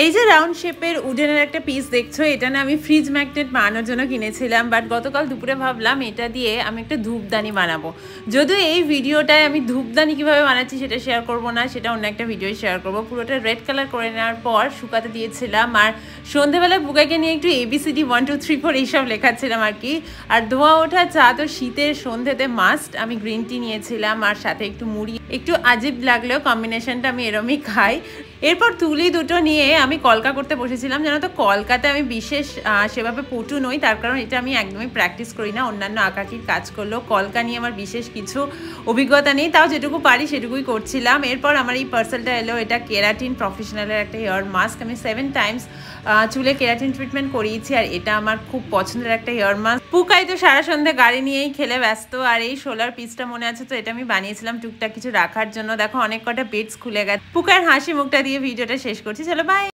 এই যে রাউন্ড শেপের উডেনের একটা পিস দেখছো, এটা না আমি ফ্রিজ ম্যাগনেট বানানোর জন্য কিনেছিলাম, বাট গতকাল দুপুরে ভাবলাম এটা দিয়ে আমি একটা ধূপদানি বানাবো। যদিও এই ভিডিওটায় আমি ধূপদানি কীভাবে বানাচ্ছি সেটা শেয়ার করব না, সেটা অন্য একটা ভিডিও শেয়ার করবো। পুরোটা রেড কালার করে নেওয়ার পর শুকাতে দিয়েছিলাম, আর সন্ধ্যেবেলায় বুকাইকে নিয়ে একটু ABCD 1 2 3 4 এইসব লেখাচ্ছিলাম আর কি। আর ধোয়া ওঠা চা তো শীতের সন্ধ্যেতে মাস্ট। আমি গ্রিন টি নিয়েছিলাম আর সাথে একটু মুড়ি। একটু আজীব লাগলেও কম্বিনেশনটা আমি এরমই খাই। এরপর তুলি দুটো নিয়ে আমি কলকা করতে বসেছিলাম। জানো তো কলকাতে আমি বিশেষ সেভাবে পটু নই, তার কারণ এটা আমি একদমই প্র্যাকটিস করি না। অন্যান্য আঁকাকির কাজ করলেও কলকা নিয়ে আমার বিশেষ কিছু অভিজ্ঞতা নেই, তাও যেটুকু পারি সেটুকুই করছিলাম। এরপর আমার এই পার্সেলটা এলো, এটা কেরাটিন প্রফেশনালের একটা হেয়ার মাস্ক। আমি 7 টাইমস চুলে কেরাটিন ট্রিটমেন্ট করিয়েছি, আর এটা আমার খুব পছন্দের একটা হেয়ার মাস্ক। পুকাই তো সারা সন্ধ্যে গাড়ি নিয়েই খেলে ব্যস্ত। আর এই সোলার পিসটা মনে আছে তো, এটা আমি বানিয়েছিলাম টুকটাক কিছু রাখার জন্য। দেখো অনেক কটা বেডস খুলে গেছে। পুকার হাসি মুখটা দিয়ে ভিডিওটা শেষ করছি। চলো বাই।